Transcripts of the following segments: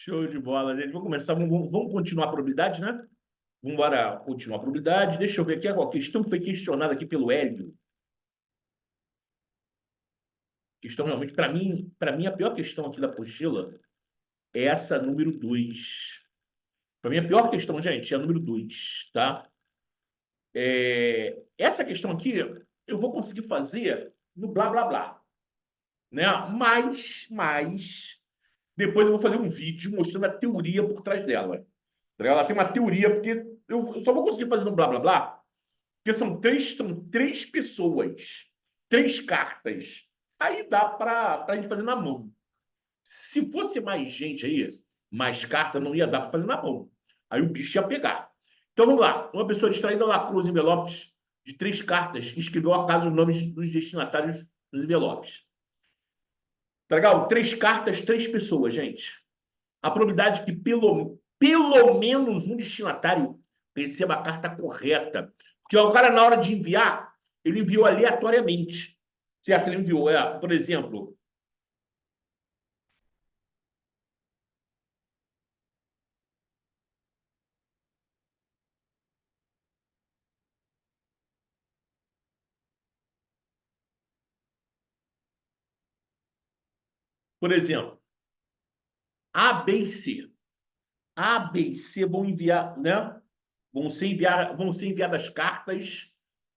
Show de bola, gente. Vamos começar. Vamos continuar a probabilidade, né? Vamos embora continuar a probabilidade. Deixa eu ver aqui a questão que foi questionada aqui pelo Hélio. Questão realmente, para mim, a pior questão aqui da apostila é essa número 2. Para mim, a pior questão, gente, é a número 2, tá? Essa questão aqui eu vou conseguir fazer no blá blá blá, né? Mas depois eu vou fazer um vídeo mostrando a teoria por trás dela. Ela tem uma teoria, porque eu só vou conseguir fazer no blá blá blá, porque são três pessoas, três cartas. Aí dá para a gente fazer na mão. Se fosse mais gente aí, mais carta, não ia dar para fazer na mão. Aí o bicho ia pegar. Então vamos lá. Uma pessoa distraída lacrou os envelopes de três cartas e escreveu a casa os nomes dos destinatários nos envelopes. Tá legal? Três cartas, três pessoas, gente. A probabilidade que pelo menos um destinatário receba a carta correta. Porque o cara, na hora de enviar, ele enviou aleatoriamente. Certo? Ele enviou, por exemplo, por exemplo, A, B e C. A, B e C vão enviar, né? Vão ser enviadas cartas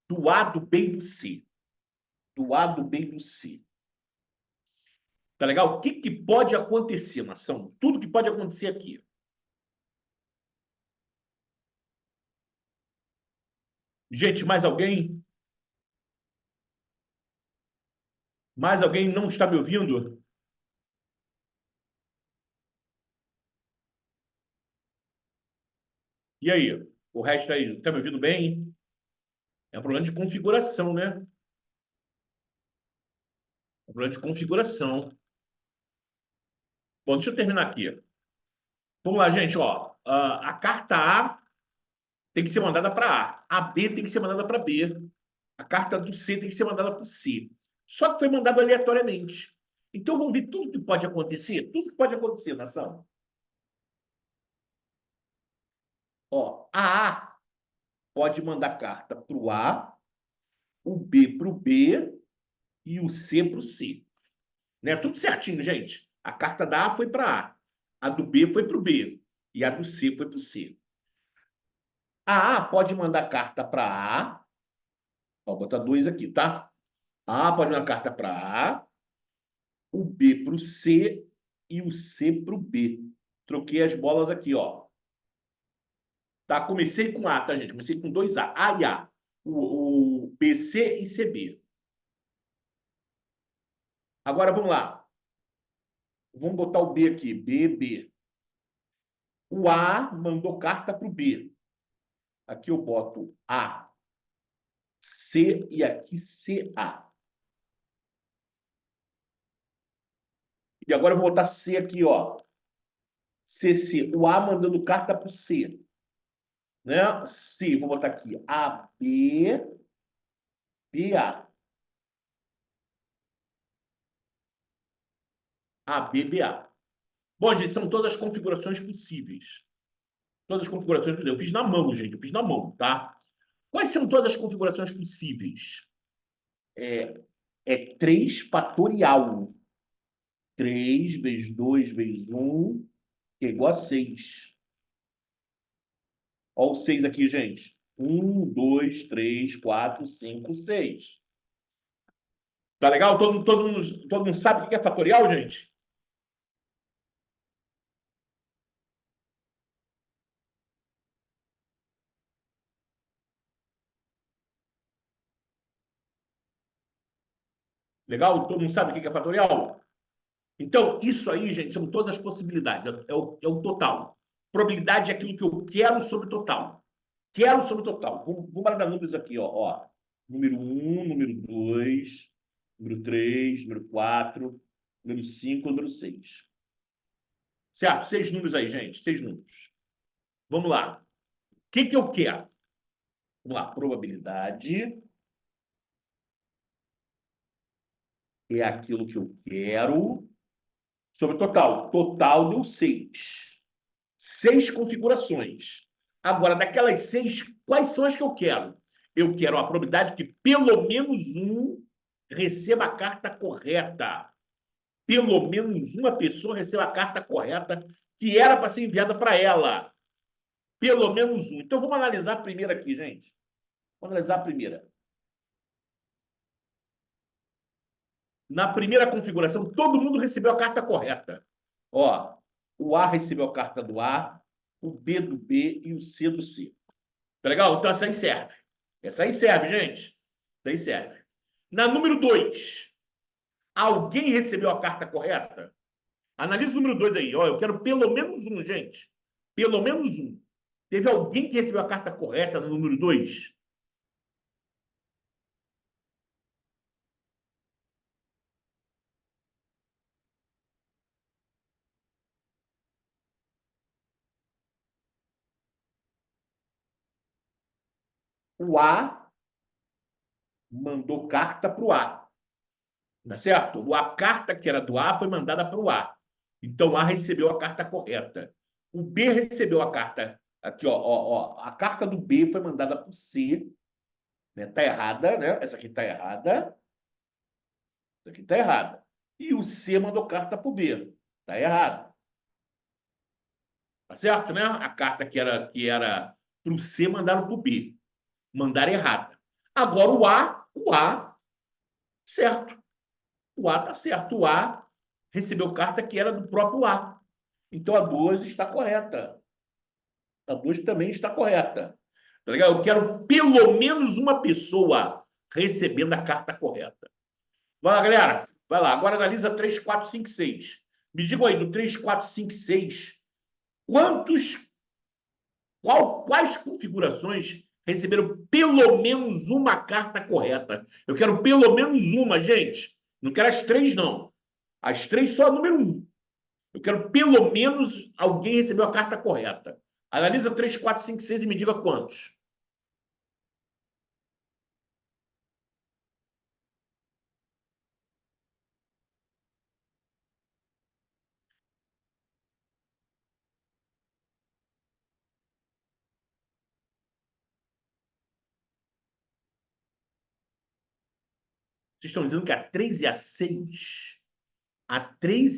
do A, do B e do C. Do A, do B e do C. Tá legal? O que, que pode acontecer, nação? Tudo que pode acontecer aqui. Gente, mais alguém? Mais alguém não está me ouvindo? E aí? O resto aí, está me ouvindo bem? É um problema de configuração, né? É um problema de configuração. Bom, deixa eu terminar aqui. Vamos lá, gente. Ó, a carta A tem que ser mandada para A. A B tem que ser mandada para B. A carta do C tem que ser mandada para o C. Só que foi mandado aleatoriamente. Então, vamos ver tudo que pode acontecer? Tudo que pode acontecer, nação. Ó, a A pode mandar carta para o A, o B para o B e o C para o C. Né? Tudo certinho, gente. A carta da A foi para A do B foi para o B e a do C foi para o C. A A pode mandar carta para A, vou botar dois aqui, tá? A A pode mandar carta para A, o B para o C e o C para o B. Troquei as bolas aqui, ó. Tá? Comecei com A, tá, gente? Comecei com dois A e A. O BC e CB. Agora vamos lá. Vamos botar o B aqui. B, B. O A mandou carta para o B. Aqui eu boto A, C e aqui CA. E agora eu vou botar C aqui, ó. CC. O A mandando carta para o C. Né? C, vou botar aqui. AB, BA. AB, BA. Bom, gente, são todas as configurações possíveis. Todas as configurações possíveis. Eu fiz na mão, gente. Eu fiz na mão, tá? Quais são todas as configurações possíveis? É 3 fatorial. 3 vezes 2 vezes 1 que é igual a 6. Olha o 6 aqui, gente. 1, 2, 3, 4, 5, 6. Tá legal? Todo mundo sabe o que é fatorial, gente? Legal? Todo mundo sabe o que é fatorial? Então, isso aí, gente, são todas as possibilidades. É o total. Probabilidade é aquilo que eu quero sobre o total. Quero sobre o total. Vamos dar números aqui, ó. Número um, número 2, número 3, número 4, número 5, número 6. Certo? Seis números aí, gente. Seis números. Vamos lá. O que que eu quero? Vamos lá. Probabilidade é aquilo que eu quero Sobre o total. Total deu 6. 6 configurações. Agora, daquelas 6, quais são as que eu quero? Eu quero a probabilidade que pelo menos um receba a carta correta. Pelo menos uma pessoa receba a carta correta que era para ser enviada para ela. Pelo menos um. Então, vamos analisar a primeira aqui, gente. Vamos analisar a primeira. Na primeira configuração, todo mundo recebeu a carta correta. Ó, o A recebeu a carta do A, o B do B e o C do C. Tá legal? Então essa aí serve. Essa aí serve, gente. Essa aí serve. Na número 2, alguém recebeu a carta correta? Analisa o número 2 aí. Ó, eu quero pelo menos um, gente. Pelo menos um. Teve alguém que recebeu a carta correta no número 2? O A mandou carta para o A. Tá certo? A carta que era do A foi mandada para o A. Então, o A recebeu a carta correta. O B recebeu a carta. Aqui, ó, a carta do B foi mandada para o C. Né? Tá errada, né? Essa aqui tá errada. Essa aqui tá errada. E o C mandou carta para o B. Tá errado. Tá certo, né? A carta que era para o C mandaram para o B. Mandaram errada. Agora o A, certo. O A tá certo. O A recebeu carta que era do próprio A. Então a 2 está correta. A 2 também está correta. Tá legal? Eu quero pelo menos uma pessoa recebendo a carta correta. Vai lá, galera. Vai lá. Agora analisa 3, 4, 5, 6. Me digam aí, do 3, 4, 5, 6, quantos, quais configurações receberam pelo menos uma carta correta? Eu quero pelo menos uma, gente. Não quero as 3, não. As 3 só a número 1. Eu quero pelo menos alguém recebeu a carta correta. Analisa 3, 4, 5, 6 e me diga quantos. Vocês estão dizendo que a 3 e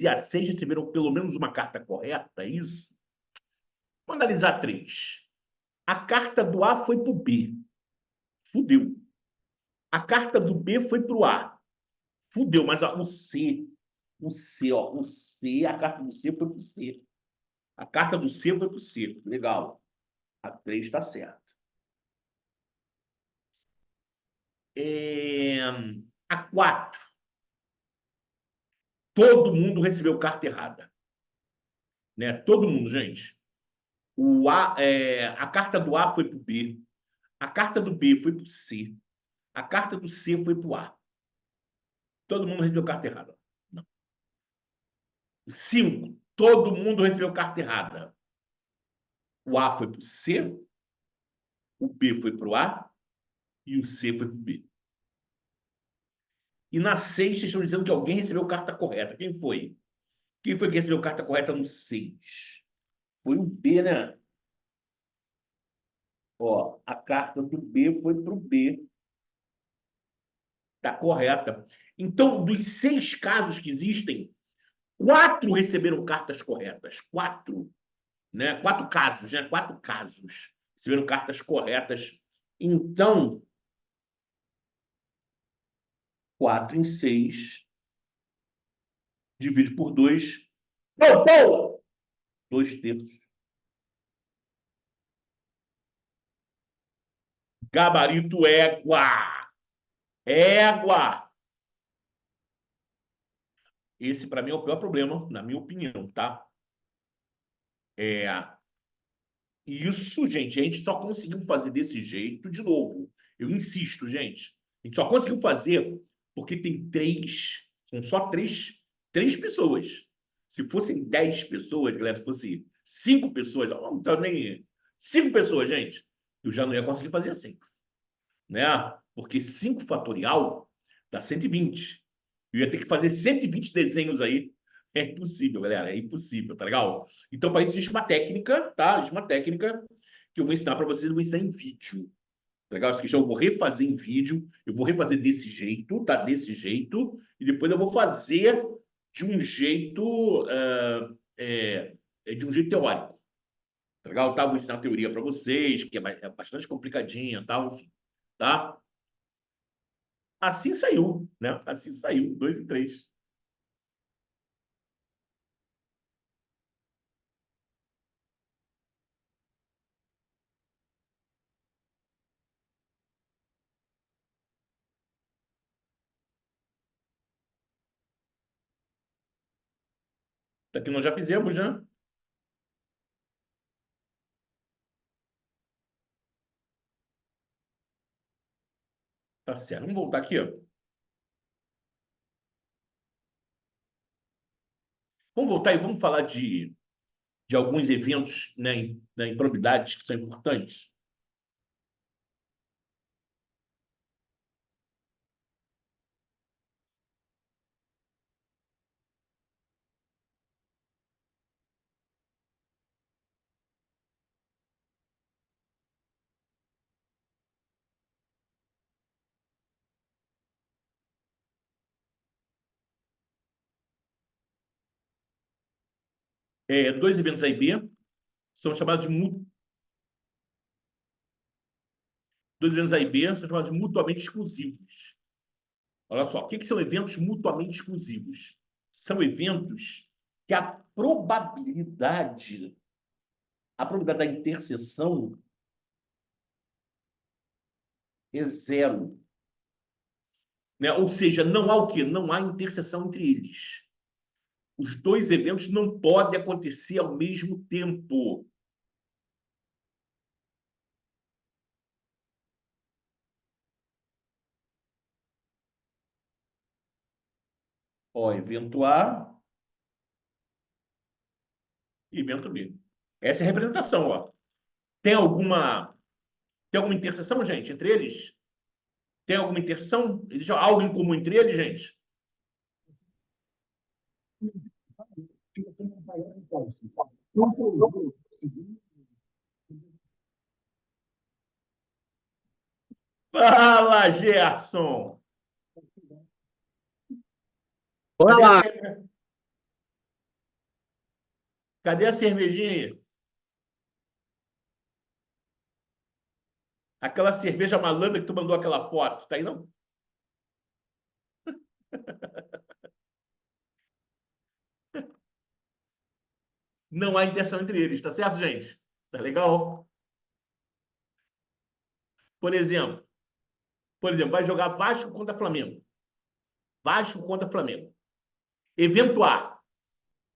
a 6 receberam pelo menos uma carta correta, é isso? Vamos analisar a 3. A carta do A foi para o B. Fudeu. A carta do B foi para o A. Fudeu, mas ó, a carta do C foi para o C. A carta do C foi para o C. Legal. A 3 está certa. É, a 4. Todo mundo recebeu carta errada. Né? Todo mundo, gente. A carta do A foi para o B. A carta do B foi para o C. A carta do C foi para o A. Todo mundo recebeu carta errada. Não. 5. Todo mundo recebeu carta errada. O A foi para o C, o B foi para o A e o C foi para o B. E na 6, vocês estão dizendo que alguém recebeu carta correta. Quem foi? Quem foi que recebeu carta correta no 6? Foi o B, né? Ó, a carta do B foi para o B. Está correta. Então, dos 6 casos que existem, 4 receberam cartas corretas. 4. Né? 4 casos, né? 4 casos receberam cartas corretas. Então, 4 em 6, divide por 2. Não, Paula! 2 terços. Gabarito égua. Égua. Esse, para mim, é o pior problema, na minha opinião, tá? É, isso, gente, a gente só conseguiu fazer desse jeito de novo. Eu insisto, gente. A gente só conseguiu fazer porque tem 3, são só três pessoas. Se fossem 10 pessoas, galera, se fosse 5 pessoas, não, também 5 pessoas, gente, eu já não ia conseguir fazer assim, né? Porque 5 fatorial dá 120. Eu ia ter que fazer 120 desenhos aí É impossível, galera. É impossível, tá legal? Então, para isso, existe uma técnica, tá? Existe uma técnica que eu vou ensinar para vocês, eu vou ensinar em vídeo. Tá legal? Essa questão eu vou refazer em vídeo, eu vou refazer desse jeito, tá? Desse jeito, e depois eu vou fazer de um jeito, de um jeito teórico. Tá legal? Tá? Vou ensinar a teoria para vocês, que é bastante complicadinha, tal, enfim. Tá? Assim saiu, né? Assim saiu, 2 e 3. Daqui nós já fizemos, né? Tá certo. Vamos voltar aqui, ó. Vamos voltar e vamos falar de alguns eventos, né, em probabilidades que são importantes. Dois eventos A e B são chamados de dois eventos A e B são chamados de mutuamente exclusivos. Olha só, o que são eventos mutuamente exclusivos? São eventos que a probabilidade da interseção é zero. Né? Ou seja, não há o quê? Não há interseção entre eles. Os dois eventos não podem acontecer ao mesmo tempo. Ó, evento A e evento B. Essa é a representação, ó. Tem alguma, tem alguma interseção, gente, entre eles? Tem alguma interseção? Existe algo em comum entre eles, gente? Fala, Gerson! Olha Cadê a, lá, cer- Cadê a cervejinha aí? Aquela cerveja malandra que tu mandou aquela foto, tá aí não? Não há interseção entre eles, tá certo, gente? Tá legal? Por exemplo, vai jogar Vasco contra Flamengo. Vasco contra Flamengo. Evento A.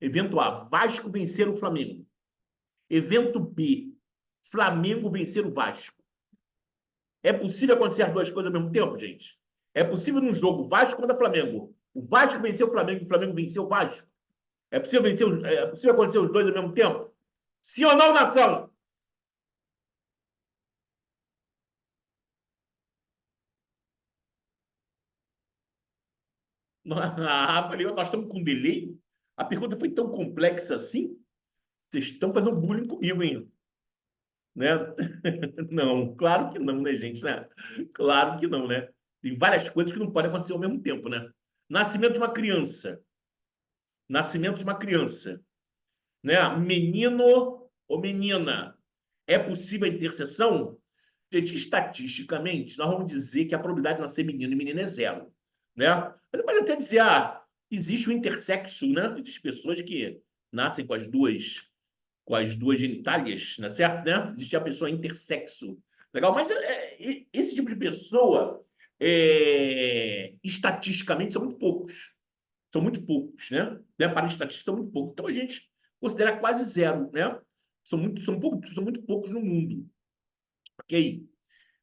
Evento A, Vasco vencer o Flamengo. Evento B, Flamengo vencer o Vasco. É possível acontecer as duas coisas ao mesmo tempo, gente? É possível num jogo Vasco contra Flamengo, o Vasco vencer o Flamengo e o Flamengo vencer o Vasco? É possível acontecer os dois ao mesmo tempo? Sim ou não, nação? Ah, falei, nós estamos com delay? A pergunta foi tão complexa assim? Vocês estão fazendo bullying comigo, hein? Né? Não, claro que não, né, gente? Né? Claro que não, né? Tem várias coisas que não podem acontecer ao mesmo tempo, né? Nascimento de uma criança. Nascimento de uma criança. Né? Menino ou menina. É possível a interseção? Gente, estatisticamente, nós vamos dizer que a probabilidade de nascer menino e menina é zero. Né? Mas pode até dizer, existe o intersexo, né? Existem pessoas que nascem com as duas genitálias, né? Certo, né? Existe a pessoa intersexo. Legal, mas esse tipo de pessoa, estatisticamente, são muito poucos. São muito poucos, né? Para estatística, são muito poucos. Então, a gente considera quase zero, né? São muito poucos no mundo, ok?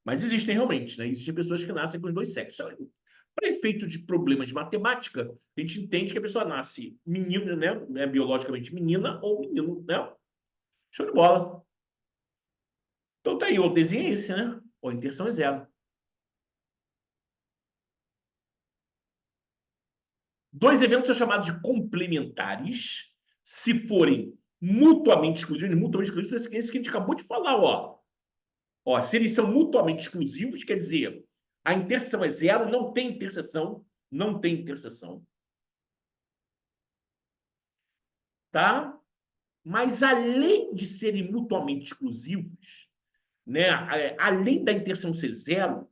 Mas existem realmente, né? Existem pessoas que nascem com os dois sexos. Então, para efeito de problemas de matemática, a gente entende que a pessoa nasce menina, né? Biologicamente menina ou menino, né? Show de bola. Então tá aí, o desenho é esse, né? A intenção é zero. Dois eventos são chamados de complementares se forem mutuamente exclusivos, esse que a gente acabou de falar, ó. Ó, se eles são mutuamente exclusivos, quer dizer, a interseção é zero, não tem interseção, não tem interseção, tá? Mas além de serem mutuamente exclusivos, né, além da interseção ser zero,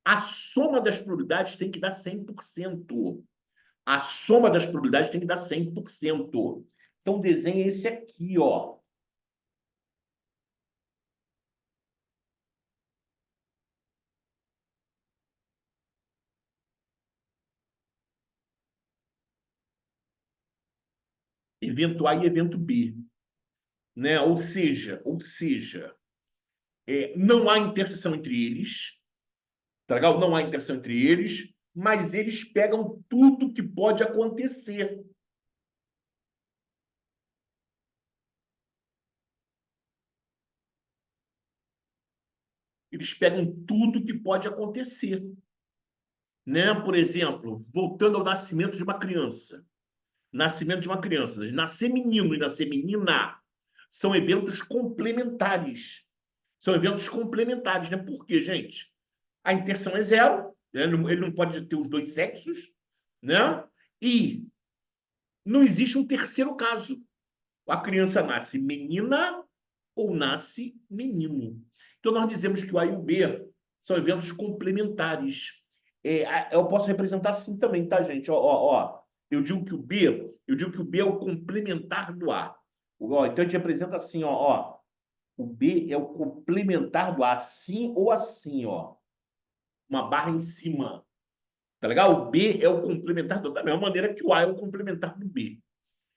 a soma das probabilidades tem que dar 100%. A soma das probabilidades tem que dar 100%. Então, desenha esse aqui, ó. Evento A e evento B. Né? Ou seja, não há interseção entre eles, tá legal? Não há interseção entre eles, mas eles pegam tudo que pode acontecer. Eles pegam tudo que pode acontecer. Né? Por exemplo, voltando ao nascimento de uma criança. Nascimento de uma criança. Nascer menino e nascer menina são eventos complementares. São eventos complementares, né? Por quê, gente? A interseção é zero, né? Ele não pode ter os dois sexos, né? E não existe um terceiro caso. A criança nasce menina ou nasce menino. Então, nós dizemos que o A e o B são eventos complementares. Eu posso representar assim também, tá, gente? Ó. Eu digo que o B é o complementar do A. Ó, então, a gente representa assim, ó. O B é o complementar do A, assim ou assim, ó. Uma barra em cima. Tá legal? O B é o complementar da mesma maneira que o A é o complementar do B,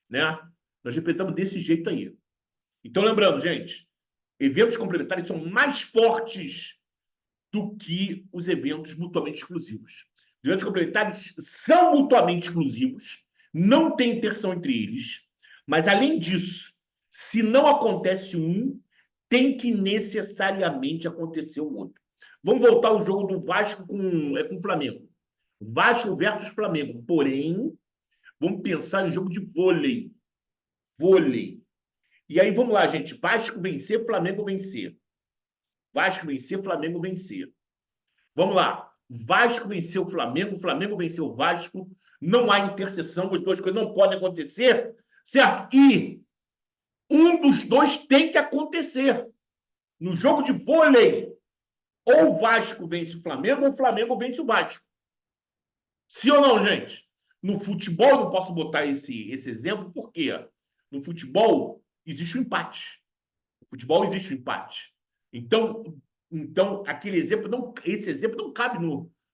né? Nós representamos desse jeito aí. Então, lembrando, gente, eventos complementares são mais fortes do que os eventos mutuamente exclusivos. Os eventos complementares são mutuamente exclusivos, não tem interação entre eles, mas, além disso, se não acontece um, tem que necessariamente acontecer o outro. Vamos voltar ao jogo do Vasco com o Flamengo. Vasco versus Flamengo. Porém, vamos pensar em jogo de vôlei. Vôlei. E aí, vamos lá, gente. Vasco vencer, Flamengo vencer. Vasco vencer, Flamengo vencer. Vamos lá. Vasco venceu o Flamengo, Flamengo venceu o Vasco. Não há interseção, as duas coisas não podem acontecer, certo? E um dos dois tem que acontecer. No jogo de vôlei, ou o Vasco vence o Flamengo, ou o Flamengo vence o Vasco. Sim ou não, gente? No futebol, eu não posso botar esse exemplo, porque no futebol existe um empate. No futebol existe um empate. Então esse exemplo não cabe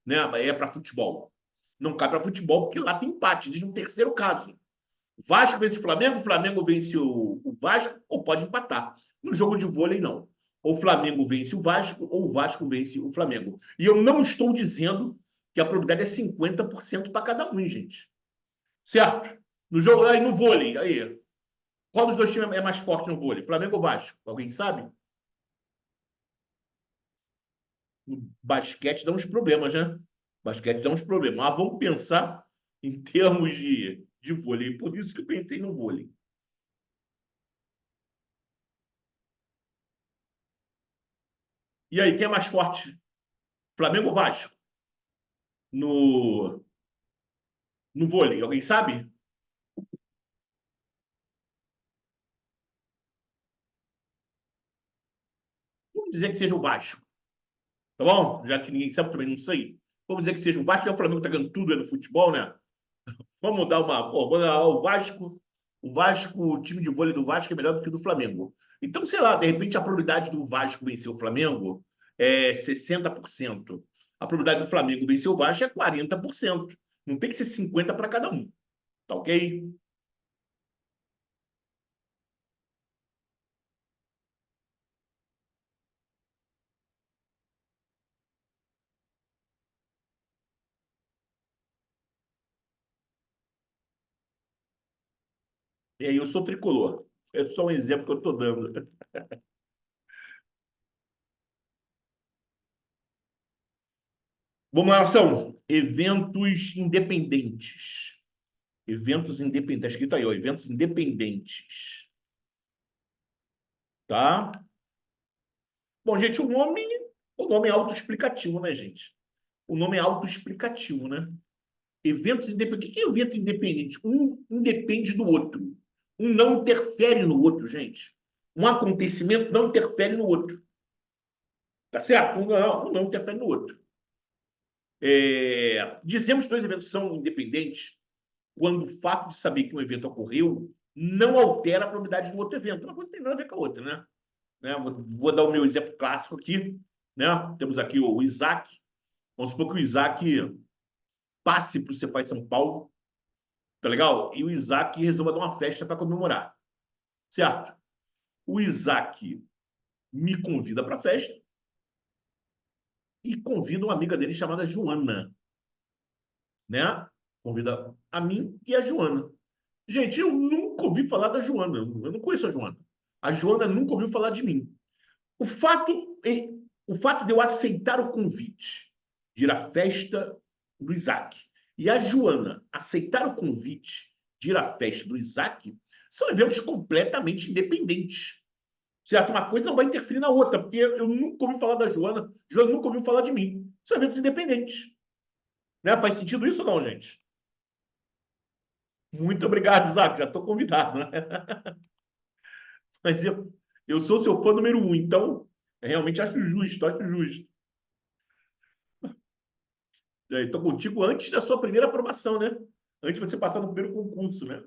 né, para futebol. Não cabe para futebol, porque lá tem empate, existe um terceiro caso. O Vasco vence o Flamengo vence o Vasco, ou pode empatar. No jogo de vôlei, não. Ou o Flamengo vence o Vasco, ou o Vasco vence o Flamengo. E eu não estou dizendo que a probabilidade é 50% para cada um, gente. Certo? No jogo, aí no vôlei, aí. Qual dos dois times é mais forte no vôlei? Flamengo ou Vasco? Alguém sabe? No basquete dá uns problemas, né? Basquete dá uns problemas. Mas vamos pensar em termos de vôlei. Por isso que eu pensei no vôlei. E aí, quem é mais forte? Flamengo ou Vasco? No, no vôlei, alguém sabe? Vamos dizer que seja o Vasco, tá bom? Já que ninguém sabe, também não sei. Vamos dizer que seja o Vasco, porque o Flamengo tá ganhando tudo no futebol, né? Vamos dar uma. Pô, vamos dar o time de vôlei do Vasco é melhor do que o do Flamengo. Então, sei lá, de repente a probabilidade do Vasco vencer o Flamengo é 60%. A probabilidade do Flamengo vencer o Vasco é 40%. Não tem que ser 50 para cada um. Tá ok? E aí, eu sou tricolor. É só um exemplo que eu estou dando. Vamos lá, são eventos independentes. Eventos independentes. Está escrito aí, ó, eventos independentes. Tá? Bom, gente, o nome é autoexplicativo, né, gente? O nome é autoexplicativo, né? Eventos independentes. O que é evento independente? Um independe do outro. Um não interfere no outro, gente. Um acontecimento não interfere no outro. Tá certo? Um não interfere no outro. Dizemos que dois eventos são independentes quando o fato de saber que um evento ocorreu não altera a probabilidade do outro evento. Uma coisa não tem nada a ver com a outra, né? Vou dar o meu exemplo clássico aqui. Né? Temos aqui o Isaac. Vamos supor que o Isaac passe para o Cefaz de São Paulo, tá legal? E o Isaac resolva dar uma festa para comemorar, certo? O Isaac me convida para a festa e convida uma amiga dele chamada Joana, né? Convida a mim e a Joana. Gente, eu nunca ouvi falar da Joana. Eu não conheço a Joana. A Joana nunca ouviu falar de mim. O fato, o fato de eu aceitar o convite de ir à festa do Isaac e a Joana aceitar o convite de ir à festa do Isaac são eventos completamente independentes. Certo? Uma coisa não vai interferir na outra, porque eu nunca ouvi falar da Joana, Joana nunca ouviu falar de mim. São eventos independentes. Né? Faz sentido isso ou não, gente? Muito obrigado, Isaac. Já estou convidado. Né? Mas eu sou seu fã número um, então realmente acho justo, acho justo. Estou contigo antes da sua primeira aprovação, né? Antes de você passar no primeiro concurso, né?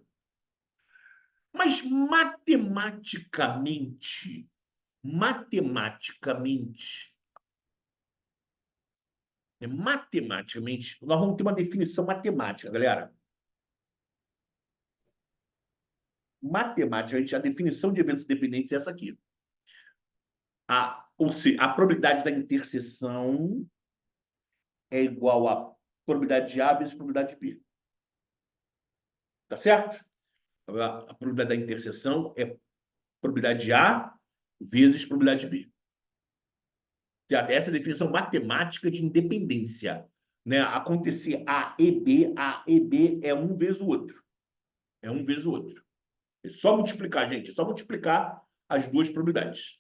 Mas matematicamente, matematicamente, nós vamos ter uma definição matemática, galera. Matematicamente, a definição de eventos dependentes é essa aqui. Ou seja, a probabilidade da interseção é igual à probabilidade de A vezes probabilidade de B. Tá certo? A probabilidade da interseção é probabilidade de A vezes probabilidade de B. Essa é a definição matemática de independência. Né? Acontecer A e B é um vezes o outro. É um vezes o outro. É só multiplicar, gente. É só multiplicar as duas probabilidades.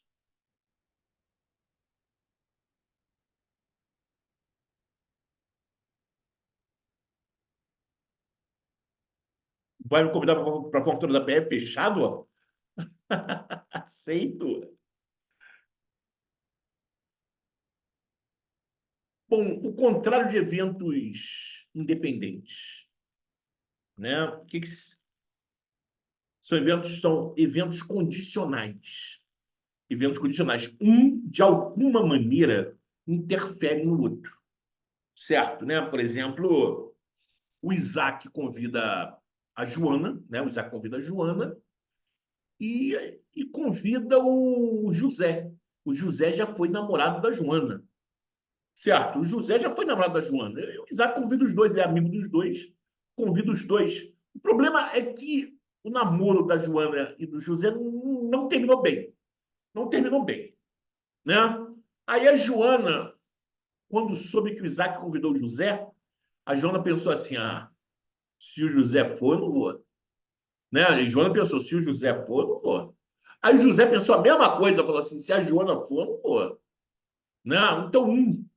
Vai me convidar para a formatura da PF fechado? Ó? Aceito. Bom, o contrário de eventos independentes. Né? São eventos condicionais. Eventos condicionais. Um, de alguma maneira, interfere no outro. Certo? Né? Por exemplo, o Isaac convida a Joana, né? O Isaac convida a Joana e convida o José. O José já foi namorado da Joana. Certo? O José já foi namorado da Joana. O Isaac convida os dois, ele é amigo dos dois, convida os dois. O problema é que o namoro da Joana e do José não terminou bem. Não terminou bem. Né? Aí a Joana, quando soube que o Isaac convidou o José, a Joana pensou assim: se o José for, eu não vou. Né? E Joana pensou: se o José for, eu não vou. Aí o José pensou a mesma coisa, falou assim: se a Joana for, eu não vou. Né? Então, um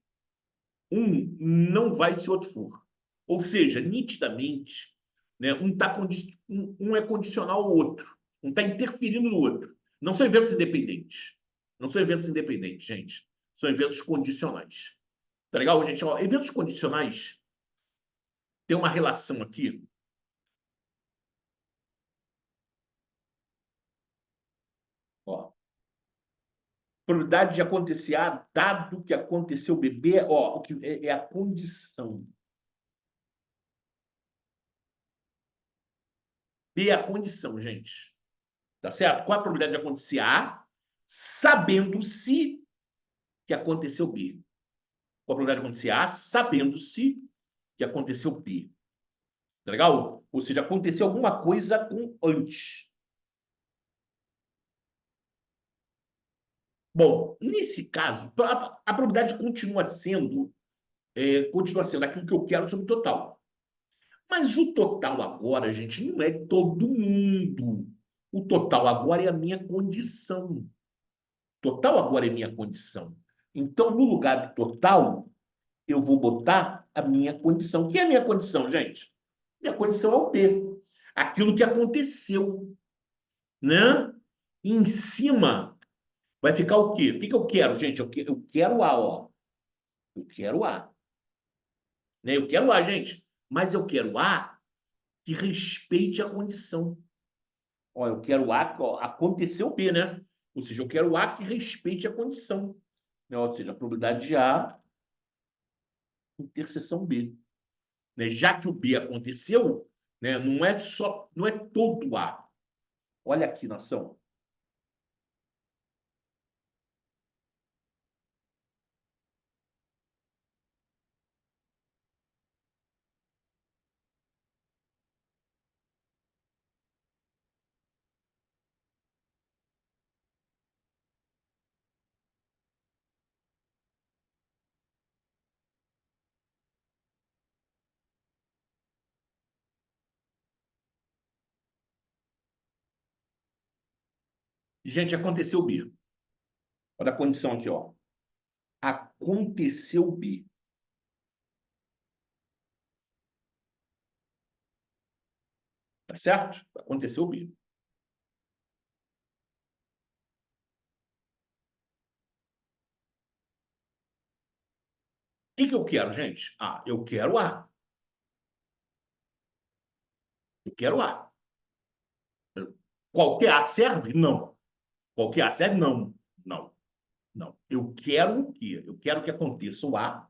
não vai se outro for. Ou seja, nitidamente, né, um é condicional ao outro. Um está interferindo no outro. Não são eventos independentes. Não são eventos independentes, gente. São eventos condicionais. Tá legal, gente? Ó, eventos condicionais têm uma relação aqui. Ó, probabilidade de acontecer A, dado que aconteceu B. B, ó, o que é a condição. B é a condição, gente. Tá certo? Qual a probabilidade de acontecer A, sabendo-se que aconteceu B? Qual a probabilidade de acontecer A, sabendo-se que aconteceu B? Tá legal? Ou seja, aconteceu alguma coisa com antes. Bom, nesse caso, a probabilidade continua sendo aquilo que eu quero sobre o total. Mas o total agora, gente, não é todo mundo. O total agora é a minha condição. Total agora é minha condição. Então, no lugar do total, eu vou botar a minha condição. O que é a minha condição, gente? Minha condição é o P. Aquilo que aconteceu, né? E em cima vai ficar o quê? O que que eu quero, gente? Eu quero A, ó. Eu quero A. Né? Eu quero A, gente. Mas eu quero A que respeite a condição. Ó, eu quero A, ó, aconteceu B, né? Ou seja, eu quero A que respeite a condição. Né? Ou seja, a probabilidade de A, interseção B. Né? Já que o B aconteceu, né? Não é todo A. Olha aqui, nação. Gente, aconteceu B. Olha a condição aqui, ó. Aconteceu B. Tá certo? Aconteceu B. O que que eu quero, gente? Ah, eu quero A. Eu quero A. Qualquer A serve? Não. Qualquer A serve? Não. Não. Não. Eu quero o quê? Eu quero que aconteça o A.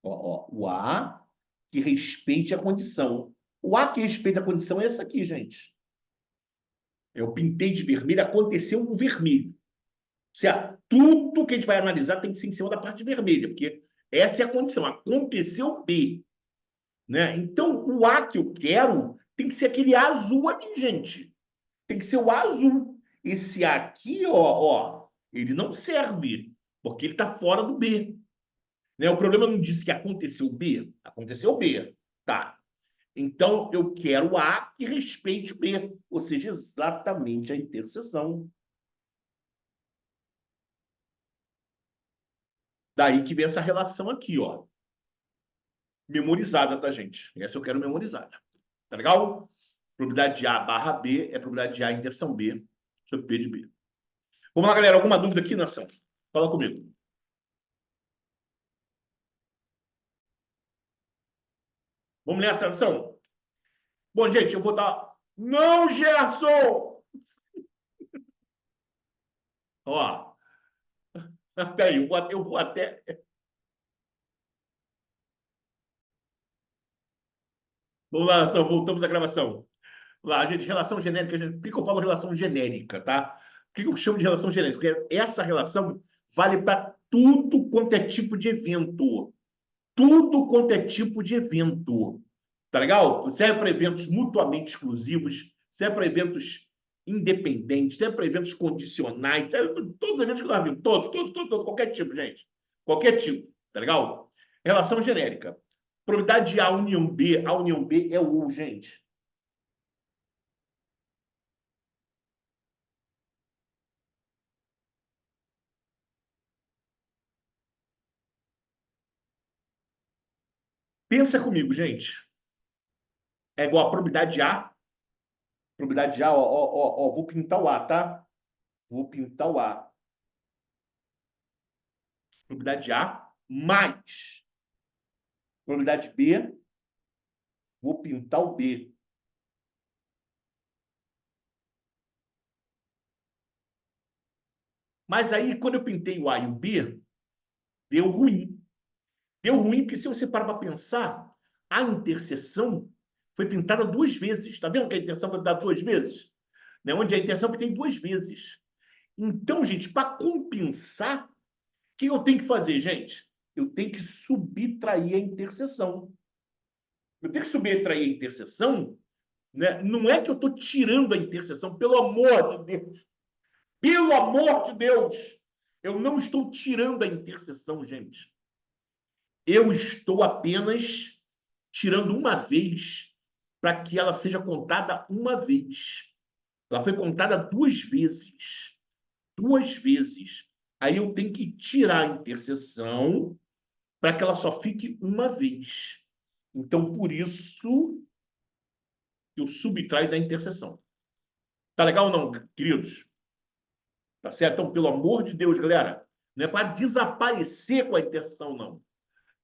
Ó, o A que respeite a condição. O A que respeita a condição é essa aqui, gente. Eu pintei de vermelho, aconteceu no vermelho. Tudo que a gente vai analisar tem que ser em cima da parte vermelha, porque essa é a condição. Aconteceu B. Né? Então, o A que eu quero tem que ser aquele A azul ali, gente. Tem que ser o A azul. Esse A aqui, ó, ele não serve, porque ele está fora do B. Né? O problema não disse que aconteceu B? Aconteceu B. Tá. Então, eu quero A que respeite B, ou seja, exatamente a interseção. Daí que vem essa relação aqui, ó. Memorizada, tá, gente? Essa eu quero memorizada. Tá legal? Probabilidade de A barra B é probabilidade de A interseção B sobre P de B. Vamos lá, galera. Alguma dúvida aqui, nação? Fala comigo. Vamos nessa, nação? Bom, gente, eu vou dar. Não, Gerson! Ó, peraí, eu vou até. Vamos lá, nação, voltamos à gravação. Lá, gente, relação genérica. Por que eu falo relação genérica, tá? Por que eu chamo de relação genérica? Porque essa relação vale para tudo quanto é tipo de evento. Tudo quanto é tipo de evento. Tá legal? Serve para eventos mutuamente exclusivos, serve para eventos independentes, serve para eventos condicionais, serve para todos os eventos que nós vimos. Todos, qualquer tipo, gente. Qualquer tipo. Tá legal? Relação genérica. Probabilidade de A união B é o U, gente. Pensa comigo, gente. É igual a probabilidade de A. Probabilidade de A, ó, vou pintar o A, tá? Vou pintar o A. Probabilidade de A mais probabilidade B, vou pintar o B. Mas aí, quando eu pintei o A e o B, deu ruim. Deu ruim porque, se você parar para pensar, a interseção foi pintada duas vezes. Está vendo que a interseção foi pintada duas vezes? Né? Onde a interseção eu pintei duas vezes. Então, gente, para compensar, o que eu tenho que fazer, gente? Eu tenho que subtrair a interseção. Eu tenho que subtrair a interseção, né? Não é que eu estou tirando a interseção, pelo amor de Deus. Pelo amor de Deus! Eu não estou tirando a interseção, gente. Eu estou apenas tirando uma vez para que ela seja contada uma vez. Ela foi contada duas vezes. Duas vezes. Aí eu tenho que tirar a interseção para que ela só fique uma vez. Então, por isso, eu subtraio da interseção. Tá legal ou não, queridos? Tá certo? Então, pelo amor de Deus, galera, não é para desaparecer com a interseção, não.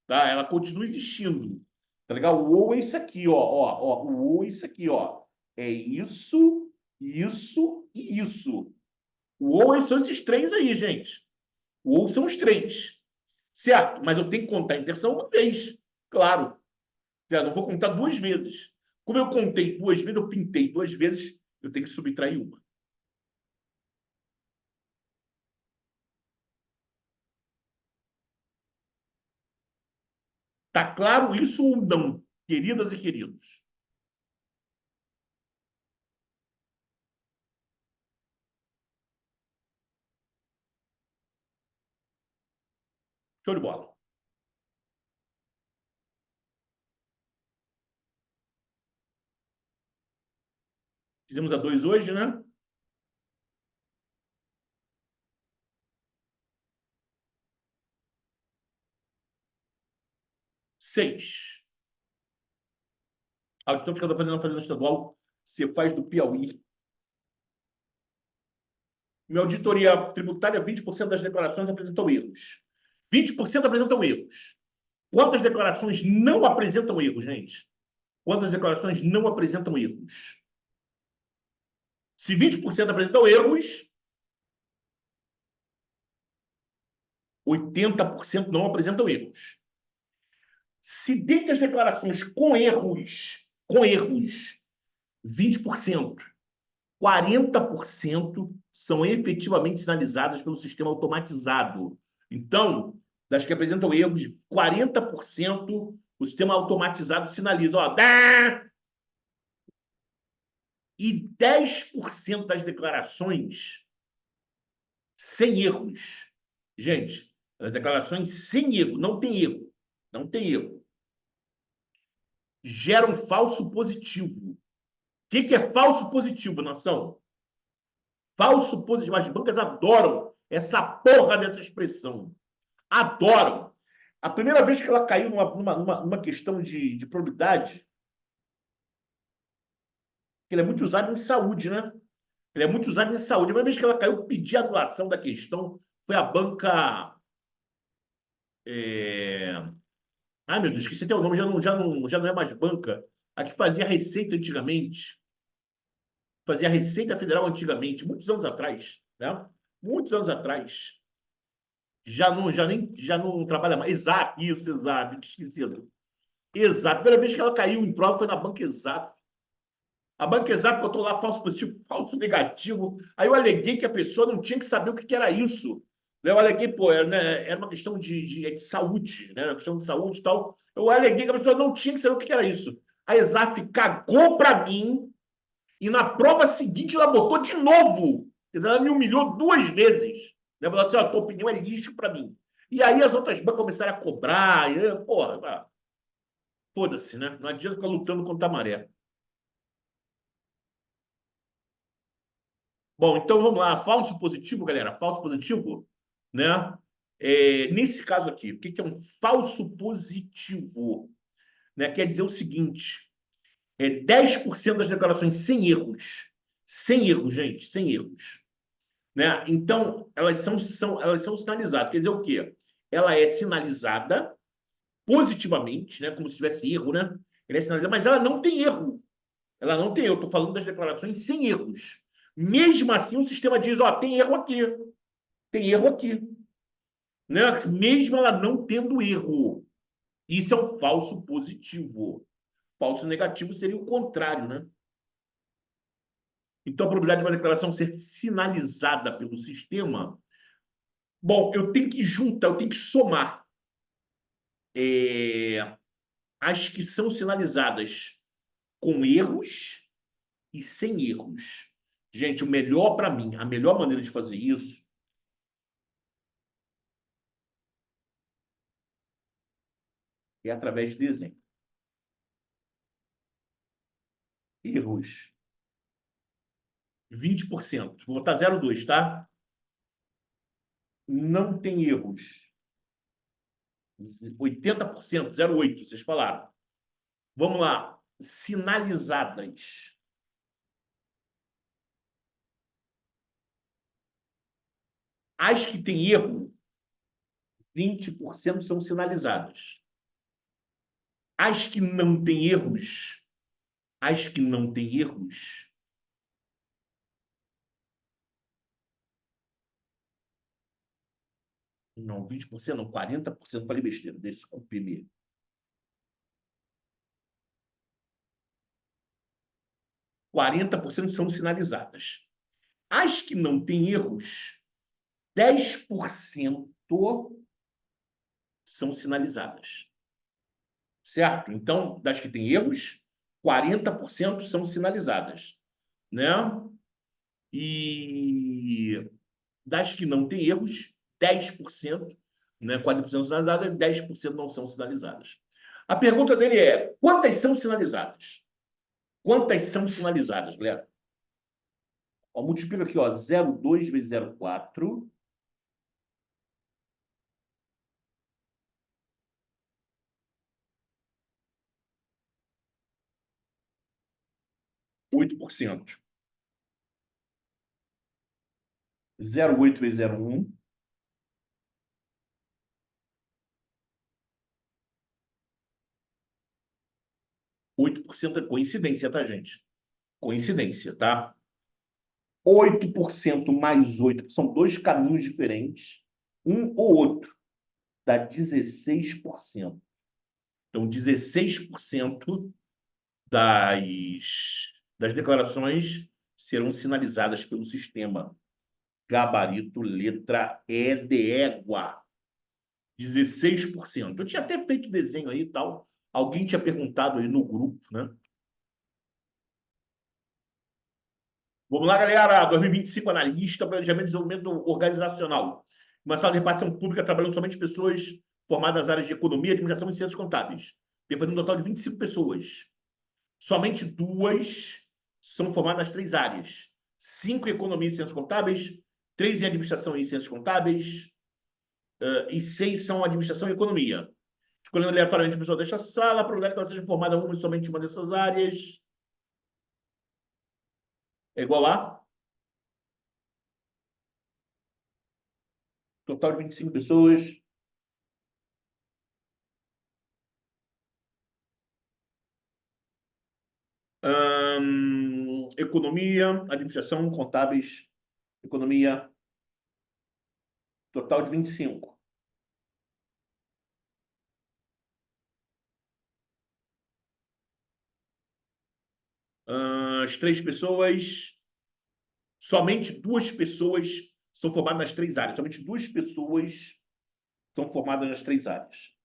Tá? Ela continua existindo. Tá legal? O ou é isso aqui, ó. O ou é isso aqui, ó. É isso, isso e isso. O ou são esses três aí, gente. O ou são os três. Certo? Mas eu tenho que contar a interseção uma vez. Claro. Certo? Não vou contar duas vezes. Como eu contei duas vezes, eu pintei duas vezes, eu tenho que subtrair uma. Tá claro isso ou não, queridas e queridos? Show de bola. Fizemos a 2 hoje, né? 6. Auditor fiscal da Fazenda Estadual, Cefaz do Piauí. Minha auditoria tributária, 20% das declarações apresentam erros. 20% apresentam erros. Quantas declarações não apresentam erros, gente? Quantas declarações não apresentam erros? Se 20% apresentam erros, 80% não apresentam erros. Se dentre as declarações com erros, 20%, 40% são efetivamente sinalizadas pelo sistema automatizado. Então, das que apresentam erros, 40% o sistema automatizado sinaliza, ó, dá! E 10% das declarações sem erros. Gente, as declarações sem erro, não tem erro, não tem erro, geram falso positivo. O que é falso positivo, nação? Falso positivo. As bancas adoram essa porra dessa expressão. Adoram. A primeira vez que ela caiu numa questão de probidade, ele é muito usado em saúde, né? Ele é muito usado em saúde. A primeira vez que ela caiu, pedir anulação da questão foi a banca. É... Ai, meu Deus, esqueci até o nome, já não é mais banca. A que fazia Receita antigamente. Fazia Receita Federal antigamente, muitos anos atrás, né? Muitos anos atrás. Já não trabalha mais. Exaf, isso, Exaf, esquecido. Exaf. A primeira vez que ela caiu em prova foi na Banca Exaf. A Banca Exaf botou lá falso positivo, falso negativo. Aí eu aleguei que a pessoa não tinha que saber o que era isso. Eu aleguei, pô, era uma questão de saúde, né? Uma questão de saúde e tal. Eu aleguei que a pessoa não tinha que saber o que era isso. A Exaf cagou para mim e na prova seguinte ela botou de novo. Quer dizer, ela me humilhou duas vezes. Né? Falou assim, a tua opinião é lixo para mim. E aí as outras bancas começaram a cobrar. E, porra, foda-se, né? Não adianta ficar lutando contra a maré. Bom, então vamos lá. Falso positivo, galera. Falso positivo, né? Nesse caso aqui, o que é um falso positivo? Né? Quer dizer o seguinte: 10% das declarações sem erros. Sem erros, gente, sem erros. Né? Então, elas são sinalizadas. Quer dizer o quê? Ela é sinalizada positivamente, né? Como se tivesse erro, né? Ela é sinalizada, mas ela não tem erro. Ela não tem erro. Estou falando das declarações sem erros. Mesmo assim, o sistema diz: ó, tem erro aqui, tem erro aqui. Né? Mesmo ela não tendo erro. Isso é um falso positivo. Falso negativo seria o contrário, né? Então, a probabilidade de uma declaração ser sinalizada pelo sistema. Bom, eu tenho que juntar, eu tenho que somar é, as que são sinalizadas com erros e sem erros. Gente, o melhor para mim, a melhor maneira de fazer isso é através de desenho. Erros. 20%. Vou botar 0,2, tá? Não tem erros. 80%, 0,8, vocês falaram. Vamos lá. Sinalizadas. As que têm erro, 20% são sinalizadas. As que não têm erros, as que não têm erros, não, 20% não, 40%, falei besteira, deixa eu comprimir. 40% são sinalizadas. As que não têm erros, 10% são sinalizadas. Certo? Então, das que têm erros, 40% são sinalizadas, né? E das que não têm erros, 10%, né? 40% sinalizadas, 10% não são sinalizadas. A pergunta dele é: quantas são sinalizadas? Quantas são sinalizadas, galera? Ó, multiplica aqui, ó, 0,2 vezes 0,4. 8%. 0,8 vezes 0,1. 8% é coincidência, tá, gente? Coincidência, tá? 8% mais 8, são dois caminhos diferentes, um ou outro, dá 16%. Então, 16% das declarações serão sinalizadas pelo sistema. Gabarito, letra E de égua. 16%. Eu tinha até feito desenho aí e tal. Alguém tinha perguntado aí no grupo, né? Vamos lá, galera. 2025, analista, planejamento e desenvolvimento organizacional. Uma sala de repartição pública trabalhando somente pessoas formadas nas áreas de economia, administração e ciências contábeis. Tem um total de 25 pessoas. Somente duas são formadas nas três áreas. 5 em economia e ciências contábeis, 3 em administração e ciências contábeis, e 6 são administração e economia. Escolhendo aleatoriamente a pessoa desta sala, a probabilidade que ela seja formada uma e somente uma dessas áreas é igual a total de 25 pessoas. Economia, administração, contábeis, economia, total de 25. As três pessoas, somente duas pessoas são formadas nas três áreas. Somente duas pessoas são formadas nas três áreas.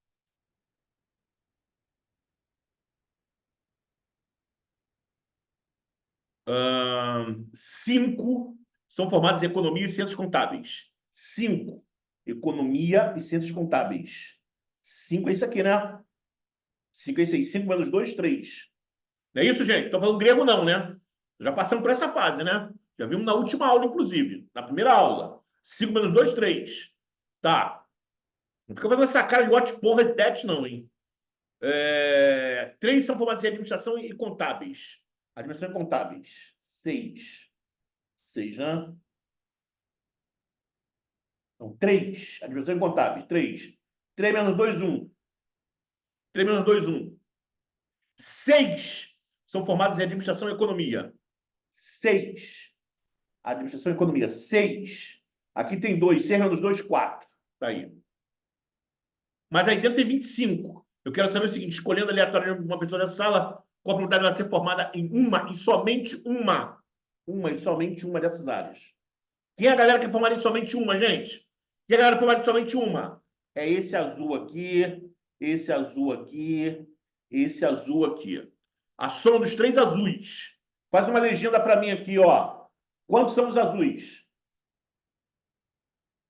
Cinco são formados em economia e ciências contábeis. 5. Economia e ciências contábeis. 5 é isso aqui, né? 5 é isso aí. 5 menos 2, 3. Não é isso, gente? Estou falando grego, não, né? Já passamos por essa fase, né? Já vimos na última aula, inclusive. Na primeira aula. 5 menos 2, 3. Tá. Não fica fazendo essa cara de what porra de that, não, hein? 3 são formados em administração e contábeis. Administração e contábeis. 6. 6, né? Então, 3. Administração e contábeis. 3. 3 menos 2, 1. 3 menos 2, 1. 6 são formados em administração e economia. 6. Administração e economia. 6. Aqui tem 2. 6 menos 2, 4. Tá aí. Mas aí dentro tem 25. Eu quero saber o seguinte: escolhendo aleatoriamente uma pessoa dessa sala, qual a probabilidade dela ser formada em uma e somente uma. Uma e somente uma dessas áreas. Quem é a galera que é formada em somente uma, gente? Quem é a galera formada em somente uma? É esse azul aqui, esse azul aqui, esse azul aqui. A soma dos três azuis. Faz uma legenda para mim aqui, ó. Quantos são os azuis?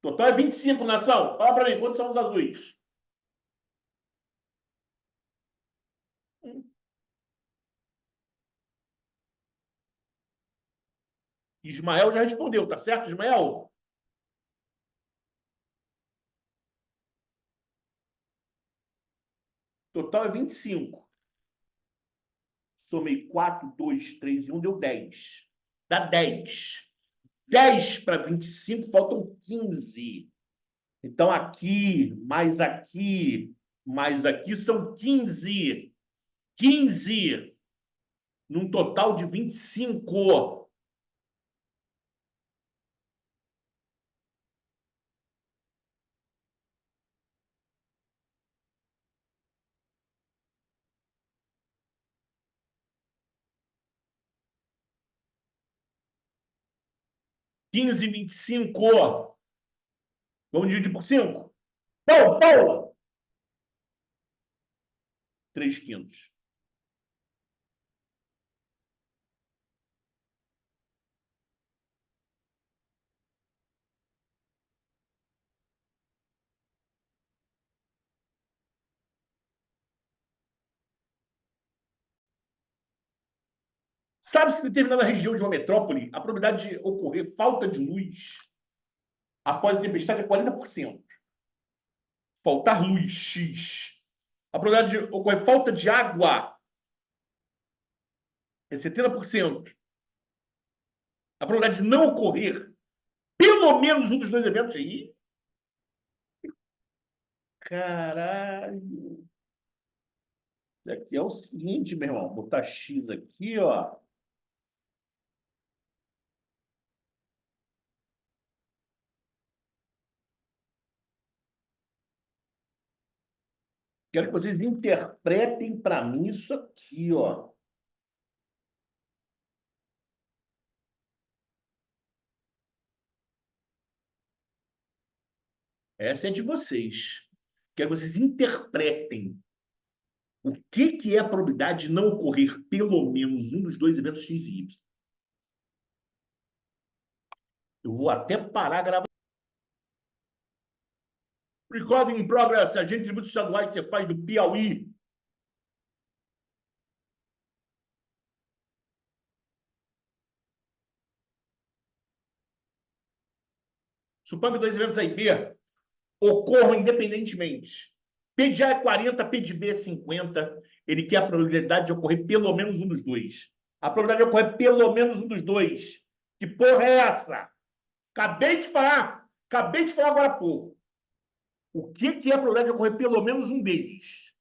Total é 25, nação. Fala para mim, quantos são os azuis? Ismael já respondeu, tá certo, Ismael? Total é 25. Somei 4, 2, 3 e 1, deu 10. Dá 10. 10 para 25, faltam 15. Então, mais aqui são 15. 15 num total de 25. 15, 25. Vamos dividir por 5? Pão, pão! 3 quintos. Sabe-se que em determinada região de uma metrópole, a probabilidade de ocorrer falta de luz após a tempestade é 40%. Faltar luz, X. A probabilidade de ocorrer falta de água é 70%. A probabilidade de não ocorrer pelo menos um dos dois eventos aí. Caralho. Isso aqui é o seguinte, meu irmão. Botar X aqui, ó. Quero que vocês interpretem para mim isso aqui, ó. Essa é de vocês. Quero que vocês interpretem o que é a probabilidade de não ocorrer pelo menos um dos dois eventos X e Y. Eu vou até parar a gravação. Recording in progress, agente de tributos estaduais que você faz do Piauí. Suponha que dois eventos A e B ocorram independentemente. P de A é 40, P de B é 50. Ele quer a probabilidade de ocorrer pelo menos um dos dois. A probabilidade de ocorrer pelo menos um dos dois. Que porra é essa? Acabei de falar. Acabei de falar agora há pouco. O que é a probabilidade de ocorrer pelo menos um deles?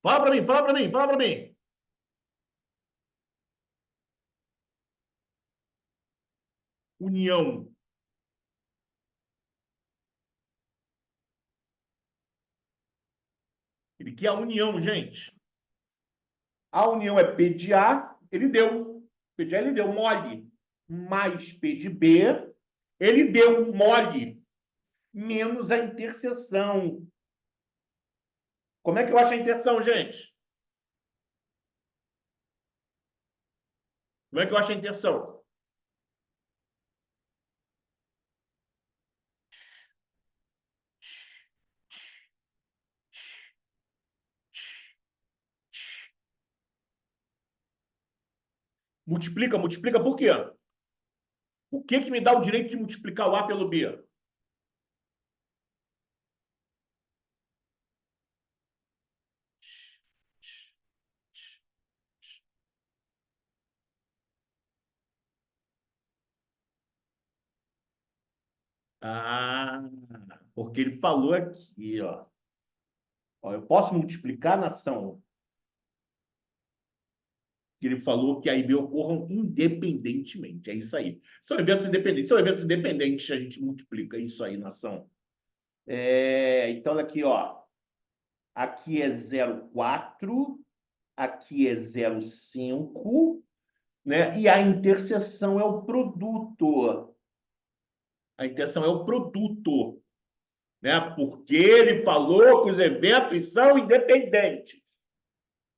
Fala para mim, fala para mim, fala para mim. União. Ele quer a união, gente. A união é P de A, ele deu. P de A ele deu mole. Mais P de B, ele deu mole. Menos a interseção. Como é que eu acho a interseção, gente? Como é que eu acho a interseção? Multiplica, multiplica por quê? O que me dá o direito de multiplicar o A pelo B? Ah, porque ele falou aqui, ó. Ó, eu posso multiplicar, nação, que ele falou que A e B ocorram independentemente. É isso aí. São eventos independentes. São eventos independentes, a gente multiplica. É isso aí, nação. Então, aqui, ó. Aqui é 0,4, aqui é 0,5, né? E a interseção é o produto. A interseção é o produto, né? Porque ele falou que os eventos são independentes.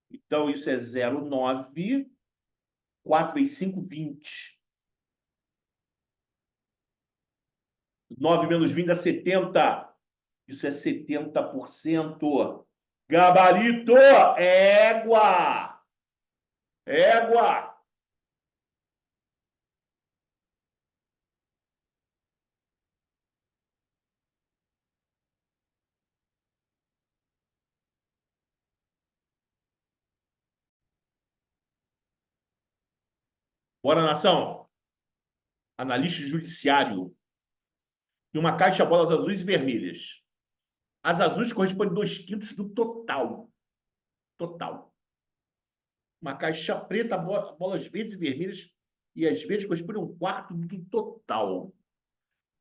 Então, isso é 0,9, 4 e 5, 20. 9 menos 20 dá 70. Isso é 70%. Gabarito, égua. Égua. Bora, nação. Analista judiciário. E uma caixa bolas azuis e vermelhas. As azuis correspondem a 2/5 do total. Total. Uma caixa preta, bolas verdes e vermelhas. E as verdes correspondem a 1/4 do total.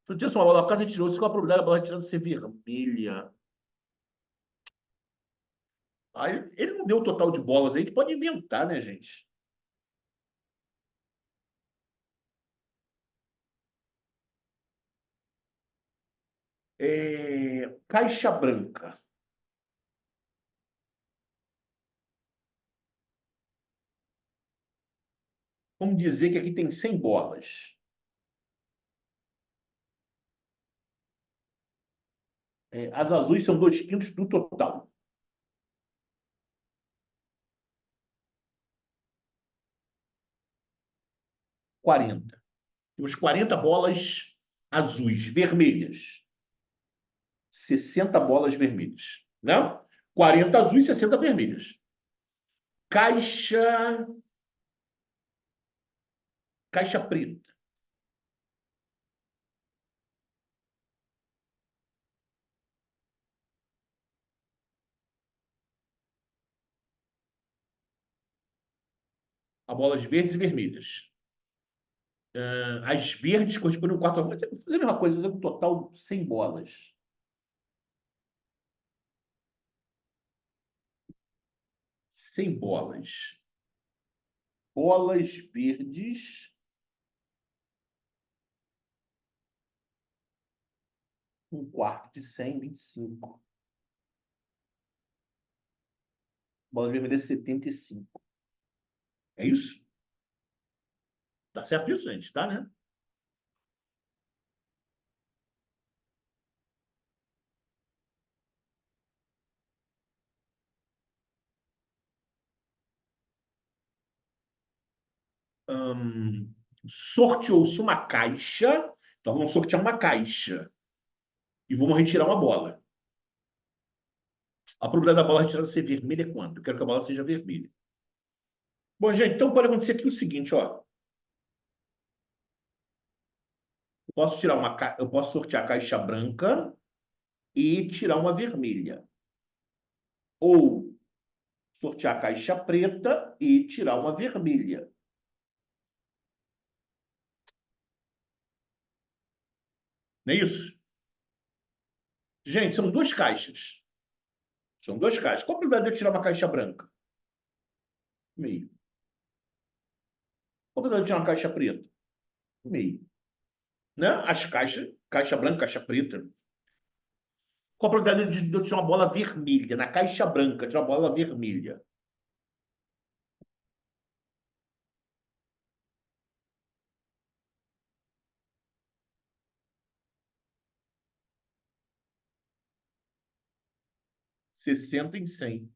Se eu tivesse uma bola, a casa tirou. Se qual a probabilidade da bola retirada ser vermelha? Aí, ele não deu o total de bolas aí. A gente pode inventar, né, gente? Caixa branca. Vamos dizer que aqui tem 100 bolas. As azuis são 2/5 do total. 40. Temos 40 bolas azuis, vermelhas. 60 bolas vermelhas. Né? 40 azuis, 60 vermelhas. Caixa. Caixa preta. A bolas verdes e vermelhas. As verdes correspondem a 4. Vou fazer a mesma coisa, fazer um total de 100 bolas. 100 bolas. Bolas verdes. Um quarto de 100, 25. Bolas vermelhas, 75. É isso? Tá certo isso, gente? Tá, né? Sorteou-se uma caixa. Então, vamos sortear uma caixa. E vamos retirar uma bola. A probabilidade da bola retirada ser vermelha é quanto? Eu quero que a bola seja vermelha. Bom, gente, então pode acontecer aqui o seguinte, ó. Eu posso sortear a caixa branca e tirar uma vermelha. Ou sortear a caixa preta e tirar uma vermelha. Não é isso? Gente, são duas caixas. São duas caixas. Qual a probabilidade de eu tirar uma caixa branca? Meio. Qual a probabilidade de tirar uma caixa preta? Meio. Né? As caixas, caixa branca, caixa preta. Qual a probabilidade de eu tirar uma bola vermelha? Na caixa branca, tirar uma bola vermelha. 60 em 100.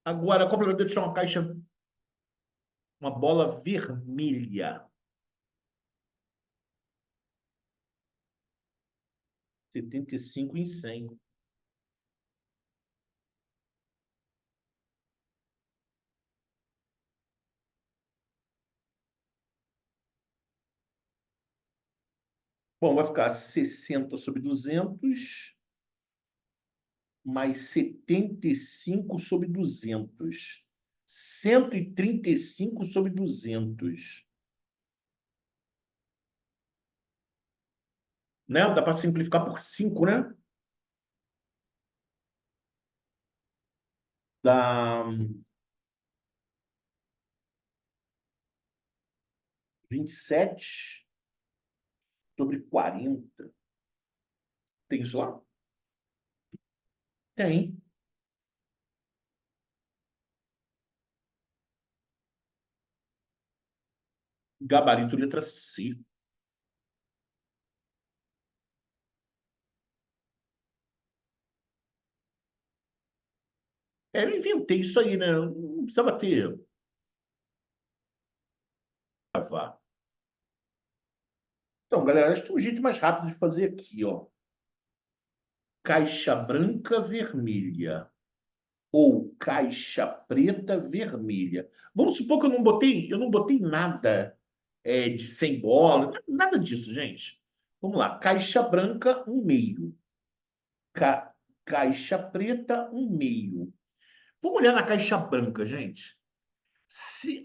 Agora, qual a probabilidade de eu tirar uma bola vermelha? 75 em 100. Bom, vai ficar 60 sobre 200 mais 75 sobre 200. 135 sobre 200. Né? Dá para simplificar por 5, né? Dá 27 sobre 40. Tem isso lá? Tem. Gabarito letra C. Eu inventei isso aí, né? Não precisava ter gravar. Então, galera, acho que tem um jeito mais rápido de fazer aqui, ó. caixa branca vermelha ou caixa preta vermelha. Vamos supor que eu não botei nada de 100 bola, nada disso, gente. Vamos lá, caixa branca, um meio. Ca- caixa preta, um meio. Vamos olhar na caixa branca, gente.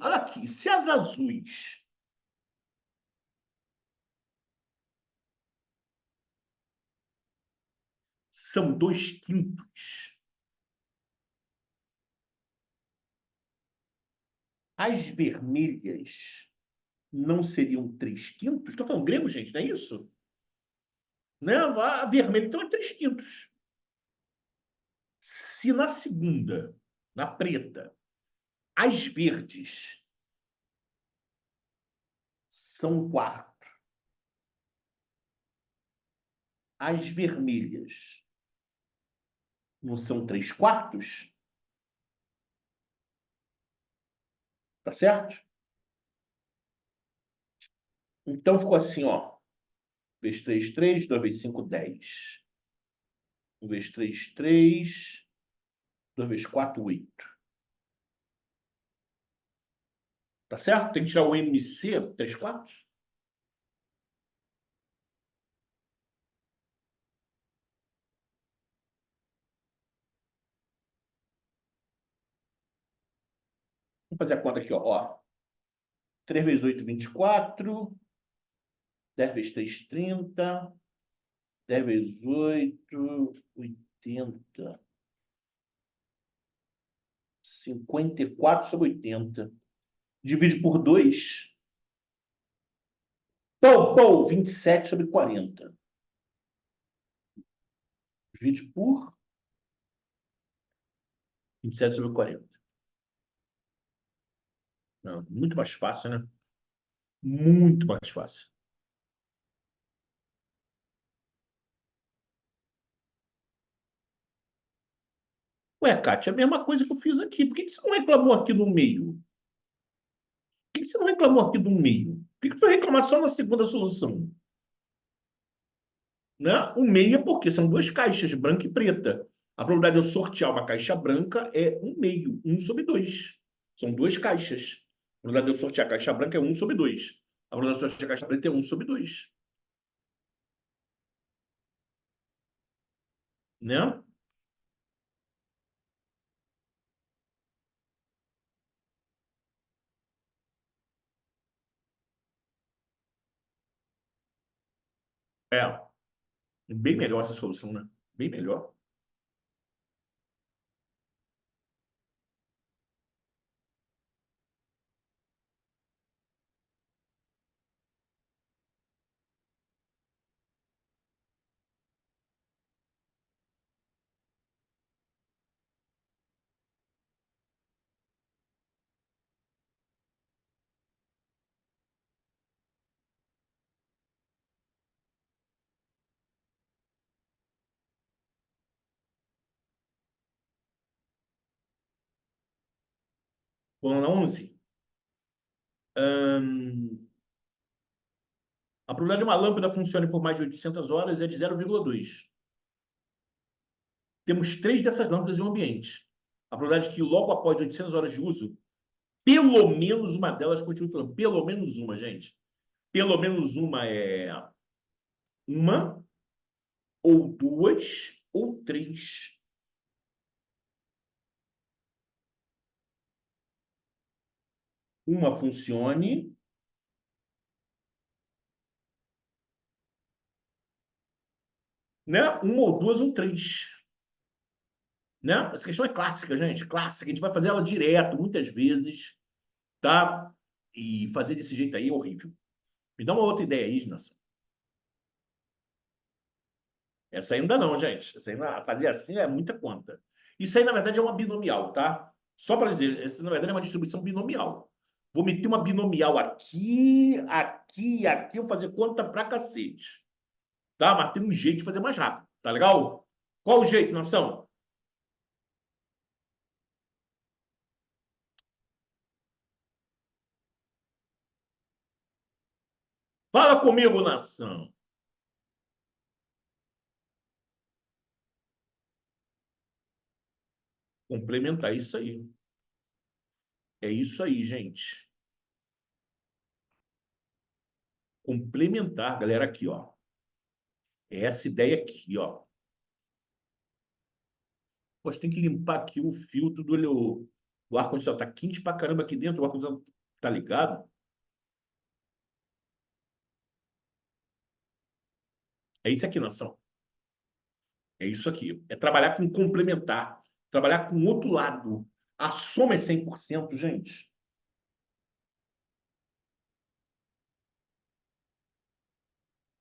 Olha aqui, se as azuis são 2/5, as vermelhas não seriam 3/5? Estou falando grego, gente, não é isso? Né? A vermelha, então, é 3/5. Se na segunda, na preta, as verdes são 1/4, as vermelhas não são 3/4, tá certo? Então ficou assim, ó. 1 vezes 3, 3, 2 vezes 5, 10. 1 vezes 3, 3. 2 vezes 4, 8. Tá certo? Tem que tirar o MC, 3/4. Vamos fazer a conta aqui, ó. 3 vezes 8, 24. 10 vezes 3, 30. 10 vezes 8, 80. 54/80. Divide por 2. Pô, 27/40. Divide por 27/40. Não, muito mais fácil, né? Muito mais fácil. Ué, Kátia, é a mesma coisa que eu fiz aqui. Por que que você não reclamou aqui no meio? Por que que você não reclamou aqui no meio? Por que que foi reclamar só na segunda solução? Né? O meio é porque são duas caixas, branca e preta. A probabilidade de eu sortear uma caixa branca é um meio, 1/2. São duas caixas. A probabilidade de eu sortear a caixa branca é 1/2. A probabilidade de eu sortear a caixa preta é 1/2. Né? É, bem melhor essa solução, né? Bem melhor. Vamos na 11. A probabilidade de uma lâmpada funcione por mais de 800 horas é de 0,2. Temos três dessas lâmpadas em um ambiente. A probabilidade de que logo após 800 horas de uso, pelo menos uma delas continue falando. Pelo menos uma, gente. Pelo menos uma é uma, ou duas, ou três. Uma funcione, né? Uma ou duas ou três. Né? Essa questão é clássica, gente. Clássica. A gente vai fazer ela direto, muitas vezes, tá? E fazer desse jeito aí é horrível. Me dá uma outra ideia aí, Nossa. Essa ainda não, gente. Essa ainda, fazer assim é muita conta. Isso aí, na verdade, é uma binomial, tá? Só para dizer, essa, na verdade, é uma distribuição binomial. Vou meter uma binomial aqui, aqui, aqui, eu vou fazer conta pra cacete. Tá? Mas tem um jeito de fazer mais rápido. Tá legal? Qual o jeito, nação? Fala comigo, nação. Complementar, é isso aí. É isso aí, gente. Complementar, galera, aqui, ó. É essa ideia aqui, ó. Pô, tem que limpar aqui o filtro do ar-condicionado. Tá quente pra caramba aqui dentro, o ar-condicionado tá ligado. É isso aqui, nação. É isso aqui. É trabalhar com complementar. Trabalhar com o outro lado. A soma é 100%, gente.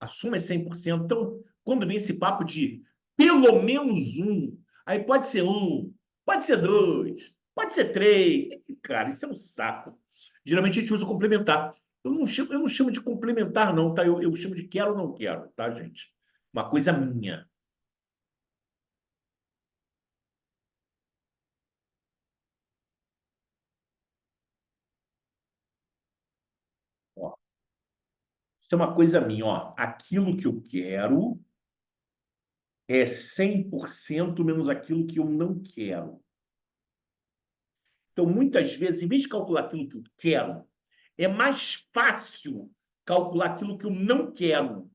A soma é 100%. Então, quando vem esse papo de pelo menos um, aí pode ser dois, pode ser três. Cara, isso é um saco. Geralmente a gente usa complementar. Eu não chamo de complementar, não, tá? Eu chamo de quero ou não quero, tá, gente? Uma coisa minha. Ó. Isso é uma coisa minha, ó. Aquilo que eu quero é 100% menos aquilo que eu não quero. Então, muitas vezes, em vez de calcular aquilo que eu quero, é mais fácil calcular aquilo que eu não quero.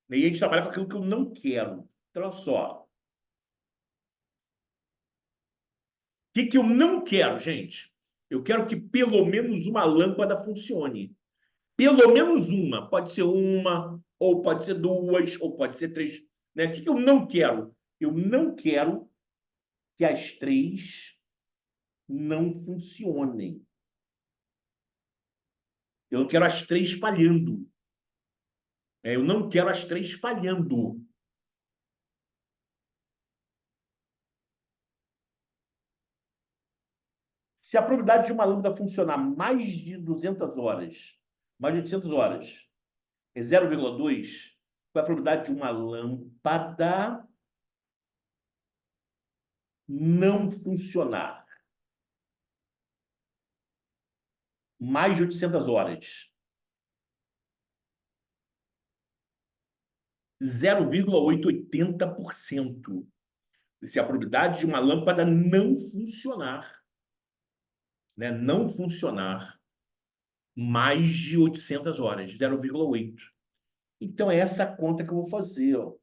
E a gente trabalha com aquilo que eu não quero. Então, olha só. O que eu não quero, gente? Eu quero que pelo menos uma lâmpada funcione. Pelo menos uma. Pode ser uma, ou pode ser duas, ou pode ser três. Né? O que eu não quero? Eu não quero que as três não funcionem. Eu não quero as três falhando. Eu não quero as três falhando. Se a probabilidade de uma lâmpada funcionar mais de 200 horas, mais de 800 horas, é 0,2, qual é a probabilidade de uma lâmpada não funcionar? Mais de 800 horas. 0,880%. Se a probabilidade de uma lâmpada não funcionar, né, não funcionar mais de 800 horas, 0,8. Então, é essa conta que eu vou fazer. Ó.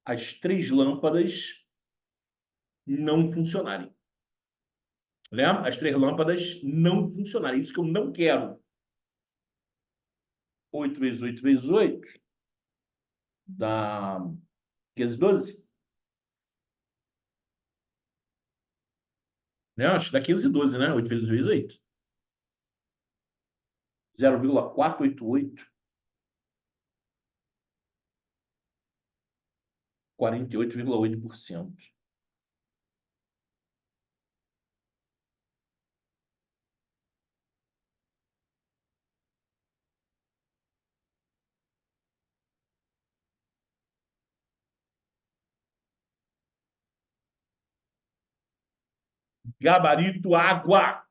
As três lâmpadas não funcionarem. Né? As três lâmpadas não funcionarem. Isso que eu não quero. 8 vezes 8 vezes 8 dá 512. Né? Acho que dá 512, né? 8 vezes 8 vezes 8. 0,488. 48,8%. Gabarito água.